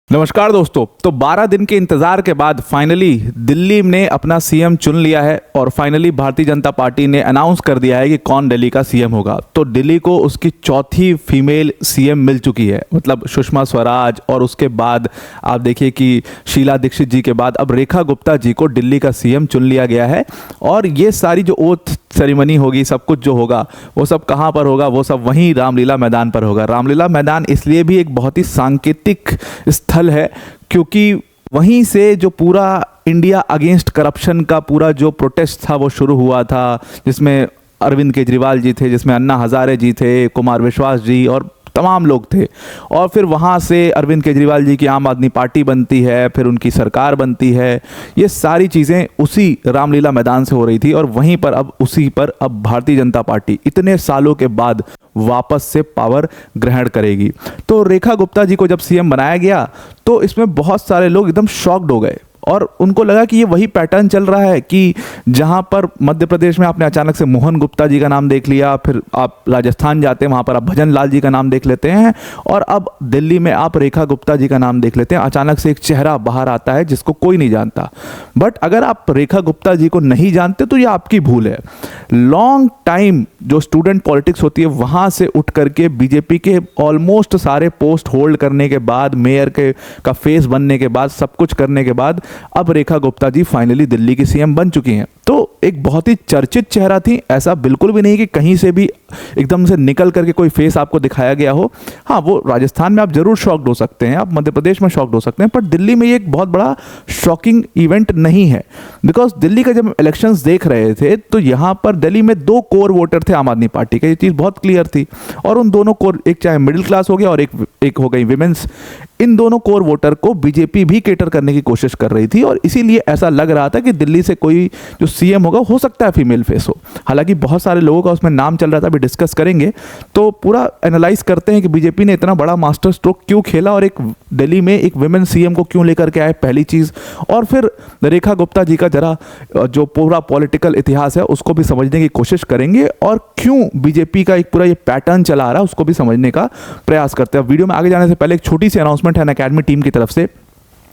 नमस्कार दोस्तों। तो 12 दिन के इंतजार के बाद फाइनली दिल्ली ने अपना सीएम चुन लिया है और फाइनली भारतीय जनता पार्टी ने अनाउंस कर दिया है कि कौन दिल्ली का सीएम होगा। तो दिल्ली को उसकी चौथी फीमेल सीएम मिल चुकी है, मतलब सुषमा स्वराज, और उसके बाद आप देखिए कि शीला दीक्षित जी के बाद अब रेखा गुप्ता जी को दिल्ली का सीएम चुन लिया गया है। और ये सारी जो ओथ सेरेमनी होगी, सब कुछ जो होगा वो सब कहाँ पर होगा? वो सब वहीं रामलीला मैदान पर होगा। रामलीला मैदान इसलिए भी एक बहुत ही सांकेतिक स्थल है क्योंकि वहीं से जो पूरा इंडिया अगेंस्ट करप्शन का पूरा जो प्रोटेस्ट था वो शुरू हुआ था, जिसमें अरविंद केजरीवाल जी थे, जिसमें अन्ना हजारे जी थे, कुमार विश्वास जी और तमाम लोग थे। और फिर वहाँ से अरविंद केजरीवाल जी की आम आदमी पार्टी बनती है, फिर उनकी सरकार बनती है। ये सारी चीज़ें उसी रामलीला मैदान से हो रही थी और वहीं पर अब उसी पर अब भारतीय जनता पार्टी इतने सालों के बाद वापस से पावर ग्रहण करेगी। तो रेखा गुप्ता जी को जब सीएम बनाया गया तो इसमें बहुत सारे लोग एकदम शॉक्ड हो गए और उनको लगा कि ये वही पैटर्न चल रहा है कि जहाँ पर मध्य प्रदेश में आपने अचानक से मोहन गुप्ता जी का नाम देख लिया, फिर आप राजस्थान जाते हैं वहाँ पर आप भजन लाल जी का नाम देख लेते हैं, और अब दिल्ली में आप रेखा गुप्ता जी का नाम देख लेते हैं। अचानक से एक चेहरा बाहर आता है जिसको कोई नहीं जानता। बट अगर आप रेखा गुप्ता जी को नहीं जानते तो ये आपकी भूल है। लॉन्ग टाइम जो स्टूडेंट पॉलिटिक्स होती है वहाँ से उठ करके बीजेपी के ऑलमोस्ट सारे पोस्ट होल्ड करने के बाद, मेयर के का फेस बनने के बाद, सब कुछ करने के बाद अब रेखा गुप्ता जी फाइनली दिल्ली की सीएम बन चुकी हैं। तो एक बहुत ही चर्चित चेहरा थी, ऐसा बिल्कुल भी नहीं कि कहीं से भी एकदम से निकल करके कोई फेस आपको दिखाया गया हो। हाँ, वो राजस्थान में आप जरूर शॉक्ड हो सकते हैं, आप मध्य प्रदेश में शॉक्ड हो सकते हैं, पर दिल्ली में ये एक बहुत बड़ा शॉकिंग इवेंट नहीं है। बिकॉज दिल्ली का जब इलेक्शंस देख रहे थे तो यहाँ पर दिल्ली में दो कोर वोटर थे आम आदमी पार्टी के, ये चीज़ बहुत क्लियर थी। और उन दोनों कोर, एक चाहे मिडिल क्लास हो गया और एक हो गई विमेंस, इन दोनों कोर वोटर को बीजेपी भी केटर करने की कोशिश कर रही थी और इसीलिए ऐसा लग रहा था कि दिल्ली से कोई जो सीएम होगा हो सकता है फीमेल फेस हो। हालांकि बहुत सारे लोगों का उसमें नाम चल रहा था, अभी डिस्कस करेंगे। तो पूरा एनालाइज करते हैं कि बीजेपी ने इतना बड़ा मास्टर स्ट्रोक क्यों खेला और एक दिल्ली में एक विमेन सीएम को क्यों लेकर के आए, पहली चीज़। और फिर रेखा गुप्ता जी का जरा जो पूरा पॉलिटिकल इतिहास है उसको भी समझने की कोशिश करेंगे और क्यों बीजेपी का एक पूरा ये पैटर्न चला आ रहा है उसको भी समझने का प्रयास करते हैं। वीडियो में आगे जाने से पहले एक छोटी सी अनाउंसमेंट है अनअकैडमी टीम की तरफ से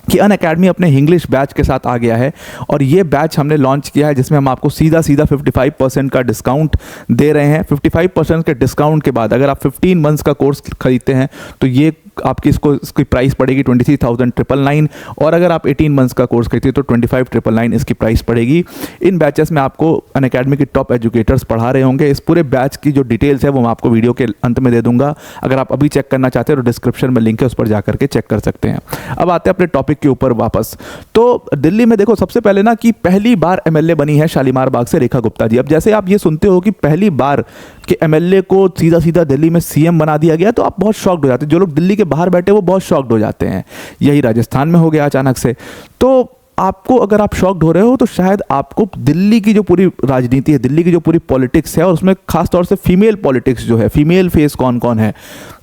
कि अनअकैडमी अपने इंग्लिश बैच के साथ आ गया है और ये बैच हमने लॉन्च किया है जिसमें हम आपको सीधा 55% का डिस्काउंट दे रहे हैं। 55% के डिस्काउंट के बाद अगर आप 15 मंथ्स का कोर्स खरीदते हैं तो ये आपकी इसकी प्राइस पड़ेगी 23,999, और अगर आप 18 मंथ्स का कोर्स खरीदते हैं तो 25,999 इसकी प्राइस पड़ेगी। इन बैचेस में आपको अनअकैडमी के टॉप एजुकेटर्स पढ़ा रहे होंगे। इस पूरे बैच की जो डिटेल्स है वो मैं आपको वीडियो के अंत में दे दूंगा। अगर आप अभी चेक करना चाहते हैं तो डिस्क्रिप्शन में लिंक है, उस पर जाकर के चेक कर सकते हैं। अब आते हैं अपने टॉपिक के ऊपर वापस। तो दिल्ली में देखो, सबसे पहले ना कि पहली बार एमएलए बनी है शालीमार बाग से रेखा गुप्ता जी। अब जैसे आप ये सुनते हो कि पहली बार कि एमएलए को सीधा सीधा दिल्ली में सीएम बना दिया गया तो आप बहुत शॉक्ड हो जाते हैं। जो लोग दिल्ली के बाहर बैठे वो बहुत शॉक्ड हो जाते हैं। यही राजस्थान में हो गया अचानक से। तो आपको, अगर आप शॉक्ड हो रहे हो तो शायद आपको दिल्ली की जो पूरी राजनीति है, दिल्ली की जो पूरी पॉलिटिक्स है और उसमें खास तौर से फीमेल पॉलिटिक्स जो है, फीमेल फेस कौन कौन है,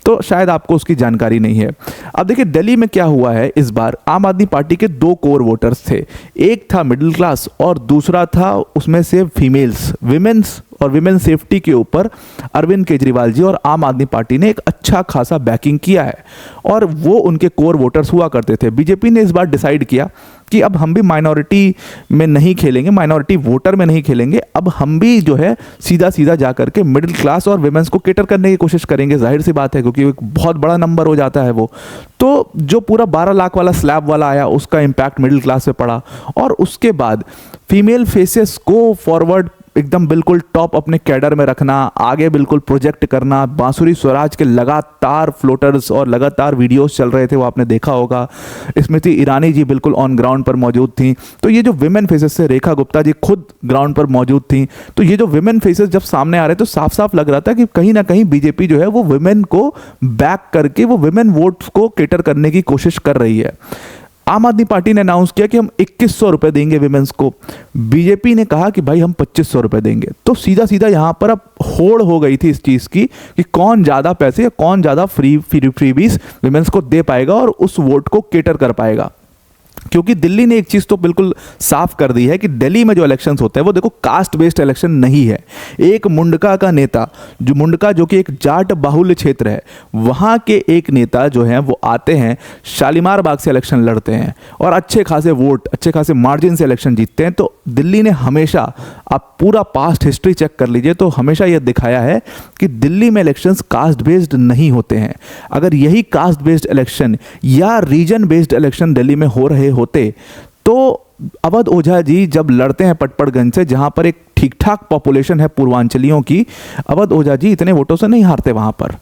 तो शायद आपको उसकी जानकारी नहीं है। अब देखिए दिल्ली में क्या हुआ है, इस बार आम आदमी पार्टी के दो कोर वोटर्स थे। एक था मिडिल क्लास और दूसरा था उसमें से फीमेल्स, विमेंस और विमेन सेफ्टी के ऊपर अरविंद केजरीवाल जी और आम आदमी पार्टी ने एक अच्छा खासा बैकिंग किया है और वो उनके कोर वोटर्स हुआ करते थे। बीजेपी ने इस बार डिसाइड किया कि अब हम भी माइनॉरिटी में नहीं खेलेंगे, माइनॉरिटी वोटर में नहीं खेलेंगे, अब हम भी जो है सीधा सीधा जा करके मिडिल क्लास और विमेंस को केटर करने की कोशिश करेंगे। जाहिर सी बात है क्योंकि एक बहुत बड़ा नंबर हो जाता है वो। तो जो पूरा 12 लाख वाला स्लैब वाला आया उसका इम्पैक्ट मिडिल क्लास पे पड़ा और उसके बाद फीमेल फेसेस को फॉरवर्ड एकदम बिल्कुल टॉप अपने कैडर में रखना, आगे बिल्कुल प्रोजेक्ट करना। बांसुरी स्वराज के लगातार फ्लोटर्स और लगातार वीडियोस चल रहे थे, वो आपने देखा होगा। स्मृति ईरानी जी बिल्कुल ऑन ग्राउंड पर मौजूद थी। तो ये जो विमेन फेसेस से, रेखा गुप्ता जी खुद ग्राउंड पर मौजूद थी। तो ये जो विमेन फेसेस जब सामने आ रहे तो साफ साफ लग रहा था कि कहीं ना कहीं बीजेपी जो है वो विमेन को बैक करके वो विमेन वोट्स को केटर करने की कोशिश कर रही है। आम आदमी पार्टी ने अनाउंस किया कि हम 2100 रुपए देंगे विमेंस को। बीजेपी ने कहा कि भाई हम 2500 रुपए देंगे। तो सीधा सीधा यहां पर अब होड़ हो गई थी इस चीज की कि कौन ज्यादा पैसे या कौन ज्यादा फ्रीबीज विमेंस को दे पाएगा और उस वोट को केटर कर पाएगा। क्योंकि दिल्ली ने एक चीज़ तो बिल्कुल साफ कर दी है कि दिल्ली में जो इलेक्शंस होते हैं वो देखो कास्ट बेस्ड इलेक्शन नहीं है। एक मुंडका का नेता, जो मुंडका जो कि एक जाट बाहुल्य क्षेत्र है, वहाँ के एक नेता जो हैं वो आते हैं, शालीमार बाग से इलेक्शन लड़ते हैं और अच्छे खासे वोट, अच्छे खासे मार्जिन से इलेक्शन जीतते हैं। तो दिल्ली ने हमेशा, आप पूरा पास्ट हिस्ट्री चेक कर लीजिए तो हमेशा यह दिखाया है कि दिल्ली में इलेक्शंस कास्ट बेस्ड नहीं होते हैं। अगर यही कास्ट बेस्ड इलेक्शन या रीजन बेस्ड इलेक्शन दिल्ली में हो रहे होते तो अवध ओझा जी जब लड़ते हैं पटपड़गंज से, जहां पर एक ठीक ठाक पॉपुलेशन है पूर्वांचलियों की, अवध ओझा जी इतने वोटों से नहीं हारते वहां पर।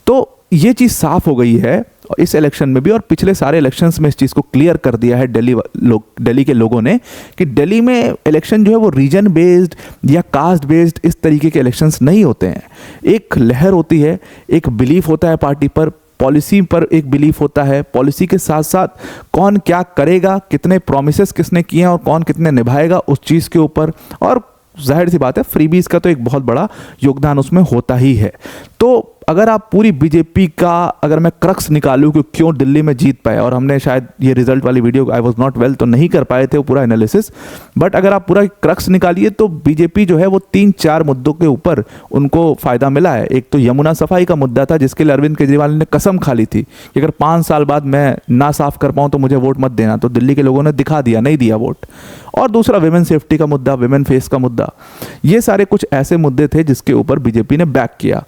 तो ये चीज़ साफ हो गई है इस इलेक्शन में भी, और पिछले सारे इलेक्शंस में इस चीज़ को क्लियर कर दिया है दिल्ली के लोगों ने कि दिल्ली में इलेक्शन जो है वो रीजन बेस्ड या कास्ट बेस्ड इस तरीके के इलेक्शंस नहीं होते हैं। एक लहर होती है, एक बिलीफ होता है पार्टी पर, पॉलिसी पर एक बिलीफ होता है, पॉलिसी के साथ साथ कौन क्या करेगा, कितने प्रोमिसेस किसने किए हैं और कौन कितने निभाएगा उस चीज़ के ऊपर, और जाहिर सी बात है फ्रीबीज का तो एक बहुत बड़ा योगदान उसमें होता ही है। तो अगर आप पूरी बीजेपी का अगर मैं क्रक्स निकालूं कि क्यों दिल्ली में जीत पाए, और हमने शायद ये रिजल्ट वाली video I was not well तो नहीं कर पाए थे वो पूरा एनालिसिस, बट अगर आप पूरा क्रक्स निकालिए तो बीजेपी जो है वो 3-4 मुद्दों के ऊपर उनको फ़ायदा मिला है। एक तो यमुना सफाई का मुद्दा था जिसके लिए अरविंद केजरीवाल ने कसम खा ली थी कि अगर 5 साल बाद मैं ना साफ कर पाऊँ तो मुझे वोट मत देना, तो दिल्ली के लोगों ने दिखा दिया, नहीं दिया वोट। और दूसरा विमेन सेफ्टी का मुद्दा, विमेन फेस का मुद्दा, ये सारे कुछ ऐसे मुद्दे थे जिसके ऊपर बीजेपी ने बैक किया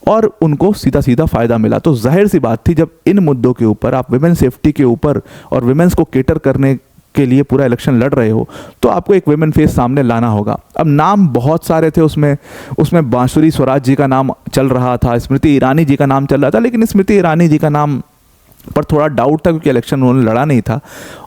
और उनको सीधा सीधा फायदा मिला। तो जाहिर सी बात थी जब इन मुद्दों के ऊपर आप विमेन सेफ्टी के ऊपर और विमेन्स को केटर करने के लिए पूरा इलेक्शन लड़ रहे हो तो आपको एक विमेन फेस सामने लाना होगा। अब नाम बहुत सारे थे उसमें बांसुरी स्वराज जी का नाम चल रहा था, स्मृति ईरानी जी का नाम चल रहा था, लेकिन स्मृति ईरानी जी का नाम पर थोड़ा डाउट था क्योंकि इलेक्शन उन्होंने लड़ा नहीं था,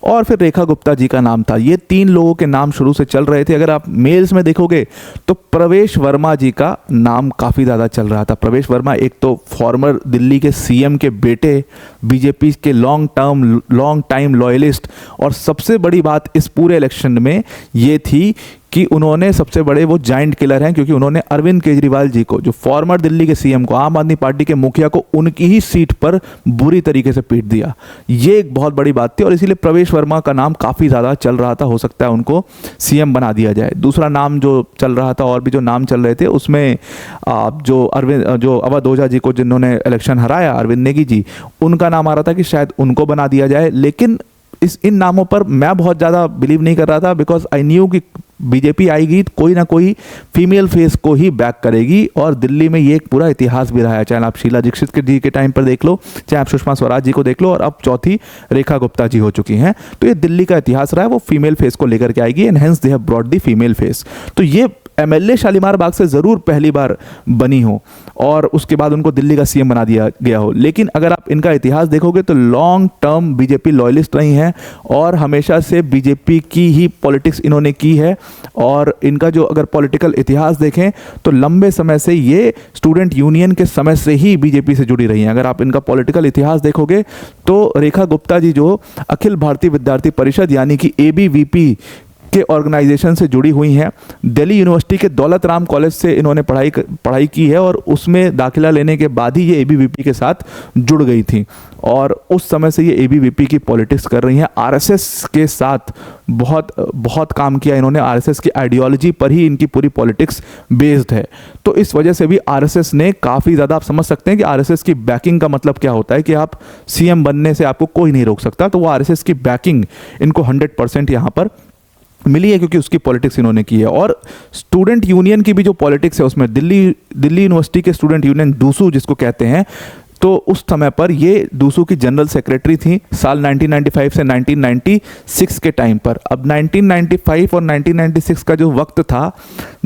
और फिर रेखा गुप्ता जी का नाम था। ये 3 लोगों के नाम शुरू से चल रहे थे। अगर आप मेल्स में देखोगे तो प्रवेश वर्मा जी का नाम काफ़ी ज़्यादा चल रहा था। प्रवेश वर्मा एक तो फॉर्मर दिल्ली के सीएम के बेटे, बीजेपी के लॉन्ग टाइम लॉयलिस्ट, और सबसे बड़ी बात इस पूरे इलेक्शन में ये थी कि उन्होंने सबसे बड़े वो जाइंट किलर हैं क्योंकि उन्होंने अरविंद केजरीवाल जी को, जो फॉर्मर दिल्ली के सीएम को, आम आदमी पार्टी के मुखिया को, उनकी ही सीट पर बुरी तरीके से पीट दिया। ये एक बहुत बड़ी बात थी और इसीलिए प्रवेश वर्मा का नाम काफ़ी ज़्यादा चल रहा था, हो सकता है उनको सीएम बना दिया जाए। दूसरा नाम जो चल रहा था और भी जो नाम चल रहे थे उसमें जो अवध ओझा जी को जिन्होंने इलेक्शन हराया, अरविंद नेगी जी, उनका नाम आ रहा था कि शायद उनको बना दिया जाए। लेकिन इन नामों पर मैं बहुत ज़्यादा बिलीव नहीं कर रहा था बिकॉज आई न्यू कि बीजेपी आएगी तो कोई ना कोई फीमेल फेस को ही बैक करेगी, और दिल्ली में ये एक पूरा इतिहास भी रहा है। चाहे आप शीला दीक्षित जी के टाइम पर देख लो, चाहे आप सुषमा स्वराज जी को देख लो, और अब चौथी रेखा गुप्ता जी हो चुकी हैं। तो ये दिल्ली का इतिहास रहा है, वो फीमेल फेस को लेकर के आएगी, and hence they have brought the female face. तो ये एमएलए शालीमार बाग से ज़रूर पहली बार बनी हो और उसके बाद उनको दिल्ली का सीएम बना दिया गया हो। लेकिन अगर आप इनका इतिहास देखोगे तो लॉन्ग टर्म बीजेपी लॉयलिस्ट रही हैं और हमेशा से बीजेपी की ही पॉलिटिक्स इन्होंने की है। और इनका जो अगर पॉलिटिकल इतिहास देखें तो लंबे समय से ये स्टूडेंट यूनियन के समय से ही बीजेपी से जुड़ी रही हैं। अगर आप इनका पॉलिटिकल इतिहास देखोगे तो रेखा गुप्ता जी जो अखिल भारतीय विद्यार्थी परिषद यानी कि ABVP के ऑर्गेनाइजेशन से जुड़ी हुई हैं, दिल्ली यूनिवर्सिटी के दौलत राम कॉलेज से इन्होंने पढ़ाई की है और उसमें दाखिला लेने के बाद ही ये ABVP के साथ जुड़ गई थी और उस समय से ये ABVP की पॉलिटिक्स कर रही हैं। RSS के साथ बहुत काम किया इन्होंने, RSS की आइडियोलॉजी पर ही इनकी पूरी पॉलिटिक्स बेस्ड है। तो इस वजह से भी RSS ने काफ़ी ज़्यादा, आप समझ सकते हैं कि RSS की बैकिंग का मतलब क्या होता है कि आप CM बनने से आपको कोई नहीं रोक सकता। तो वो RSS की बैकिंग इनको 100% यहाँ पर मिली है क्योंकि उसकी पॉलिटिक्स इन्होंने की है। और स्टूडेंट यूनियन की भी जो पॉलिटिक्स है उसमें दिल्ली यूनिवर्सिटी के स्टूडेंट यूनियन डूसू जिसको कहते हैं, तो उस समय पर ये डूसू की जनरल सेक्रेटरी थी साल 1995 से 1996 के टाइम पर। अब 1995 और 1996 का जो वक्त था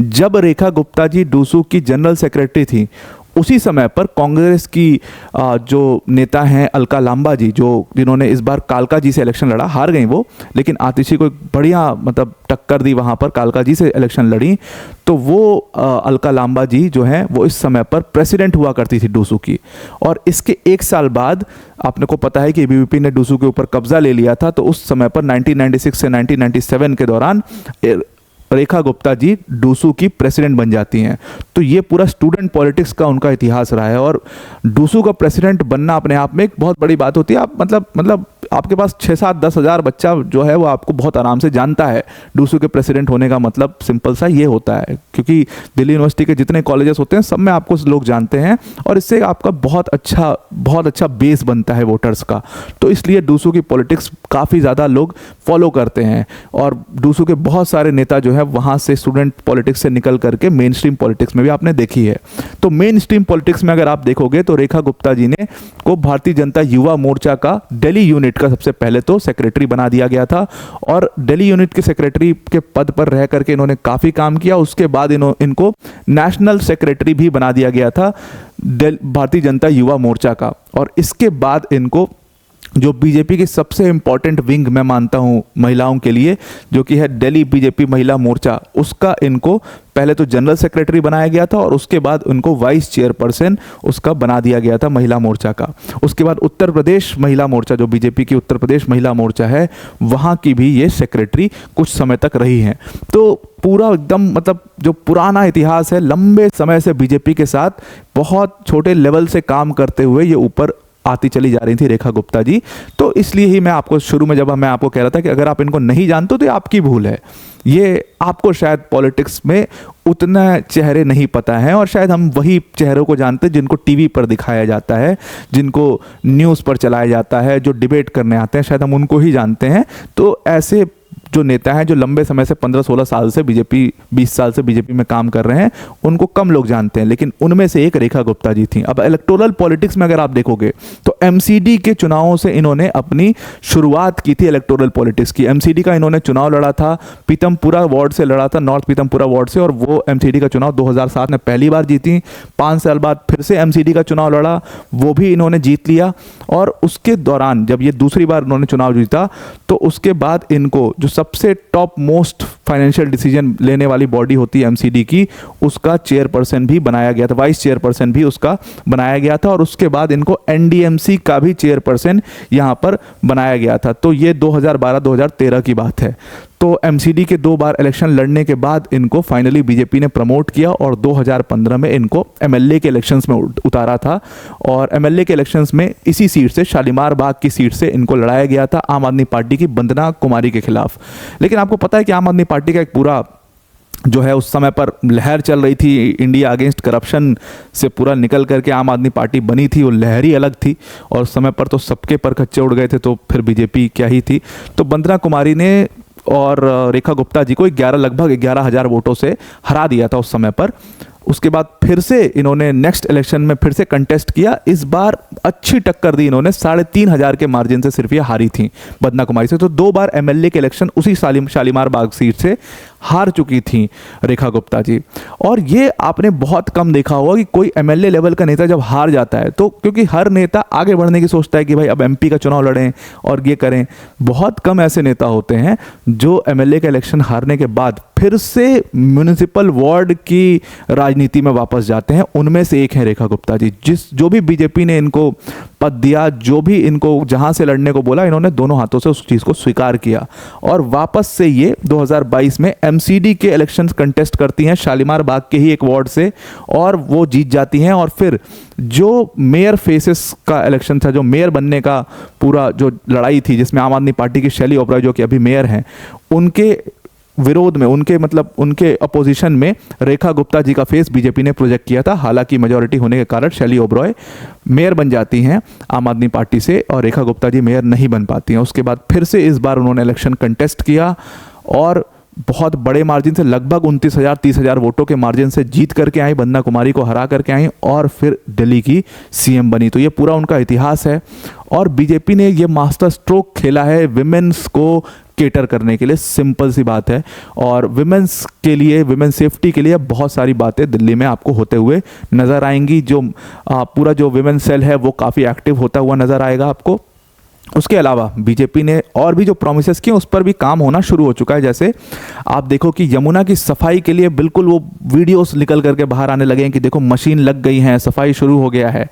जब रेखा गुप्ता जी डूसू की जनरल सेक्रेटरी थी, उसी समय पर कांग्रेस की जो नेता हैं अलका लांबा जी, जिन्होंने इस बार कालका जी से इलेक्शन लड़ा, हार गई वो, लेकिन आतिशी को एक बढ़िया टक्कर दी वहाँ पर, कालका जी से इलेक्शन लड़ी। तो वो अलका लांबा जी जो हैं वो इस समय पर प्रेसिडेंट हुआ करती थी डूसू की। और इसके 1 साल बाद आपने को पता है कि ABVP ने डूसू के ऊपर कब्जा ले लिया था। तो उस समय पर 1996 से 1997 के दौरान रेखा गुप्ता जी डूसू की प्रेसिडेंट बन जाती हैं। तो ये पूरा स्टूडेंट पॉलिटिक्स का उनका इतिहास रहा है और डूसू का प्रेसिडेंट बनना अपने आप में एक बहुत बड़ी बात होती है। आप मतलब आपके पास 6-7-10 हज़ार बच्चा जो है वो आपको बहुत आराम से जानता है। डूसू के प्रेसिडेंट होने का मतलब सिंपल सा ये होता है, क्योंकि दिल्ली यूनिवर्सिटी के जितने कॉलेजेस होते हैं सब में आपको लोग जानते हैं, और इससे आपका बहुत अच्छा बेस बनता है वोटर्स का। तो इसलिए डूसू की पॉलिटिक्स काफ़ी ज़्यादा लोग फॉलो करते हैं, और डूसू के बहुत सारे नेता जो है वहाँ से स्टूडेंट पॉलिटिक्स से निकल करके मेन स्ट्रीम पॉलिटिक्स में भी आपने देखी है। तो मेन स्ट्रीम पॉलिटिक्स में अगर आप देखोगे तो रेखा गुप्ता जी ने को भारतीय जनता युवा मोर्चा का दिल्ली यूनिट का सबसे पहले तो सेक्रेटरी बना दिया गया था, और दिल्ली यूनिट के सेक्रेटरी के पद पर रह करके इन्होंने काफ़ी काम किया। उसके बाद इनको नेशनल सेक्रेटरी भी बना दिया गया था भारतीय जनता युवा मोर्चा का। और इसके बाद इनको जो बीजेपी की सबसे इंपॉर्टेंट विंग मैं मानता हूं महिलाओं के लिए, जो कि है दिल्ली बीजेपी महिला मोर्चा, उसका इनको पहले तो जनरल सेक्रेटरी बनाया गया था, और उसके बाद उनको वाइस चेयरपर्सन उसका बना दिया गया था महिला मोर्चा का। उसके बाद उत्तर प्रदेश महिला मोर्चा, जो बीजेपी की उत्तर प्रदेश महिला मोर्चा है, वहाँ की भी ये सेक्रेटरी कुछ समय तक रही हैं। तो पूरा एकदम मतलब जो पुराना इतिहास है, लंबे समय से बीजेपी के साथ बहुत छोटे लेवल से काम करते हुए ये ऊपर आती चली जा रही थी रेखा गुप्ता जी। तो इसलिए ही मैं आपको शुरू में जब मैं आपको कह रहा था कि अगर आप इनको नहीं जानते तो ये आपकी भूल है, ये आपको शायद पॉलिटिक्स में उतना चेहरे नहीं पता है, और शायद हम वही चेहरों को जानते हैं जिनको टीवी पर दिखाया जाता है, जिनको न्यूज़ पर चलाया जाता है, जो डिबेट करने आते हैं, शायद हम उनको ही जानते हैं। तो ऐसे जो नेता हैं जो लंबे समय से 15-16 साल से बीजेपी 20 साल से बीजेपी में काम कर रहे हैं, उनको कम लोग जानते हैं, लेकिन उनमें से एक रेखा गुप्ता जी थी। अब इलेक्टोरल पॉलिटिक्स में अगर आप देखोगे तो एमसीडी के चुनावों से इन्होंने अपनी शुरुआत की थी। इलेक्टोरल पॉलिटिक्स की एमसीडी का इन्होंने चुनाव लड़ा था, पीतमपुरा वार्ड से लड़ा था, नॉर्थ पीतमपुरा वार्ड से, और वो एमसीडी का चुनाव 2007 में पहली बार जीती। 5 साल बाद फिर से एमसीडी का चुनाव लड़ा, वो भी इन्होंने जीत लिया। और उसके दौरान जब ये दूसरी बार उन्होंने चुनाव जीता, तो उसके बाद इनको जो सबसे टॉप मोस्ट फाइनेंशियल डिसीजन लेने वाली बॉडी होती है एमसीडी की, उसका चेयरपर्सन भी बनाया गया था, वाइस चेयरपर्सन भी उसका बनाया गया था। और उसके बाद इनको एनडीएमसी का भी चेयरपर्सन यहाँ पर बनाया गया था। तो ये 2012-2013 की बात है। तो एमसीडी के 2 बार इलेक्शन लड़ने के बाद इनको फाइनली बीजेपी ने प्रमोट किया, और 2015 में इनको एमएलए के इलेक्शंस में उतारा था। और एमएलए के इलेक्शंस में इसी सीट से, शालीमार बाग की सीट से इनको लड़ाया गया था आम आदमी पार्टी की वंदना कुमारी के खिलाफ। लेकिन आपको पता है कि आम आदमी पार्टी का एक पूरा जो है उस समय पर लहर चल रही थी, इंडिया अगेंस्ट करप्शन से पूरा निकल करके आम आदमी पार्टी बनी थी, वो लहर ही अलग थी। और उस समय पर तो सबके पर खच्चे उड़ गए थे, तो फिर बीजेपी क्या ही थी। तो वंदना कुमारी ने और रेखा गुप्ता जी को लगभग 11,000 वोटों से हरा दिया था उस समय पर। उसके बाद फिर से इन्होंने नेक्स्ट इलेक्शन में फिर से कंटेस्ट किया। इस बार अच्छी टक्कर दी इन्होंने, 3,500 के मार्जिन से सिर्फ ये हारी थी वंदना कुमारी से। तो 2 बार एमएलए के इलेक्शन उसी शालीमार बाग सीट से हार चुकी थी रेखा गुप्ता जी। और ये आपने बहुत कम देखा होगा कि कोई एमएलए लेवल का नेता जब हार जाता है, तो क्योंकि हर नेता आगे बढ़ने की सोचता है कि भाई अब एमपी का चुनाव लड़ें और ये करें। बहुत कम ऐसे नेता होते हैं जो एमएलए का इलेक्शन हारने के बाद फिर से म्यूनिसिपल वार्ड की राजनीति में वापस जाते हैं। उनमें से एक है रेखा गुप्ता जी। जो भी बीजेपी ने इनको पद दिया, जो भी इनको जहां से लड़ने को बोला, इन्होंने दोनों हाथों से उस चीज़ को स्वीकार किया, और वापस से ये 2022 में एमसीडी के इलेक्शंस कंटेस्ट करती हैं शालीमार बाग के ही एक वार्ड से, और वो जीत जाती हैं। और फिर जो मेयर फेसेस का इलेक्शन था, जो मेयर बनने का पूरा जो लड़ाई थी, जिसमें आम आदमी पार्टी की शैली ओबराय जो कि अभी मेयर हैं, उनके विरोध में, उनके अपोजिशन में रेखा गुप्ता जी का फेस बीजेपी ने प्रोजेक्ट किया था। हालांकि मेजॉरिटी होने के कारण शैली ओबराय मेयर बन जाती हैं आम आदमी पार्टी से, और रेखा गुप्ता जी मेयर नहीं बन पाती हैं। उसके बाद फिर से इस बार उन्होंने इलेक्शन कंटेस्ट किया, और बहुत बड़े मार्जिन से, लगभग 29,000-30,000 वोटों के मार्जिन से जीत करके आई, वंदना कुमारी को हरा करके आई, और फिर दिल्ली की सीएम बनी। तो ये पूरा उनका इतिहास है। और बीजेपी ने ये मास्टर स्ट्रोक खेला है विमेंस को केटर करने के लिए, सिंपल सी बात है। और विमेंस के लिए, विमेन सेफ्टी के लिए बहुत सारी बातें दिल्ली में आपको होते हुए नज़र आएंगी। जो पूरा जो विमेन सेल है वो काफ़ी एक्टिव होता हुआ नज़र आएगा आपको। उसके अलावा बीजेपी ने और भी जो प्रोमिसेस किए उस पर भी काम होना शुरू हो चुका है। जैसे आप देखो कि यमुना की सफाई के लिए बिल्कुल वो वीडियोस निकल करके बाहर आने लगे हैं कि देखो मशीन लग गई है, सफाई शुरू हो गया है।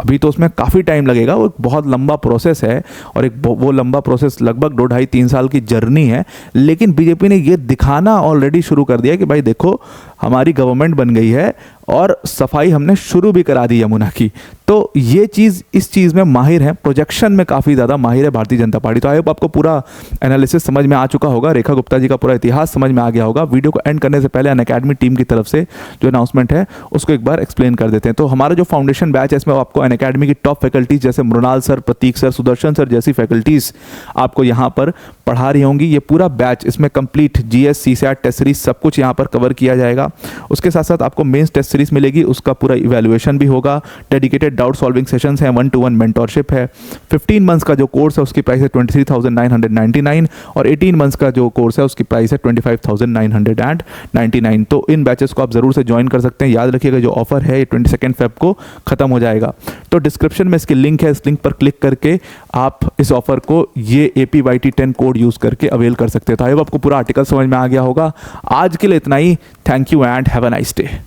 अभी तो उसमें काफ़ी टाइम लगेगा, वो एक बहुत लंबा प्रोसेस है, और वो लंबा प्रोसेस लगभग 2-2.5-3 साल की जर्नी है। लेकिन बीजेपी ने ये दिखाना ऑलरेडी शुरू कर दिया कि भाई देखो हमारी गवर्नमेंट बन गई है और सफाई हमने शुरू भी करा दी यमुना की। तो ये चीज़, इस चीज़ में माहिर है, प्रोजेक्शन में काफ़ी ज़्यादा माहिर है भारतीय जनता पार्टी। तो आई होप आपको पूरा एनालिसिस समझ में आ चुका होगा, रेखा गुप्ता जी का पूरा इतिहास समझ में आ गया होगा। वीडियो को एंड करने से पहले अनअकैडमी टीम की तरफ से जो अनाउंसमेंट है उसको एक बार एक्सप्लेन कर देते हैं। तो हमारा जो फाउंडेशन बैच है इसमें आपको अनअकैडमी की टॉप फैकल्टीज जैसे मृणाल सर, प्रतीक सर, सुदर्शन सर जैसी फैकल्टीज आपको यहाँ पर पढ़ा रही होंगी। ये पूरा बैच, इसमें complete GS, CSAT, test series सब कुछ यहाँ पर कवर किया जाएगा। उसके साथ साथ आपको मेंस टेस्ट सीरीज मिलेगी, उसका पूरा इवैल्यूएशन भी होगा। डेडिकेटेड डाउट सॉल्विंग सेशंस हैं, 1-to-1 मेंटरशिप है। 15 मंथ्स का जो कोर्स है उसकी प्राइस है 23,999 और 18 मंथ्स का जो कोर्स है उसकी प्राइस है 25,999। तो इन बैचेस को आप जरूर से ज्वाइन कर सकते हैं। याद रखिएगा जो ऑफर है ये 22 फेब को खत्म हो जाएगा। तो डिस्क्रिप्शन में इसकी लिंक है, इस लिंक पर क्लिक करके आप इस ऑफर को ये APYT10 कोड यूज करके अवेल कर सकते हैं। तो आई होप आपको पूरा आर्टिकल समझ में आ गया होगा। आज के लिए इतना ही। Thank you and have a nice day.